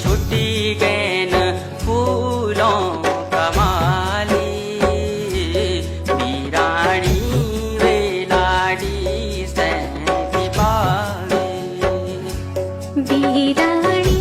छुट्टी गए न फूलों का माली वीराणी वे लाडी सहती पावे वीराणी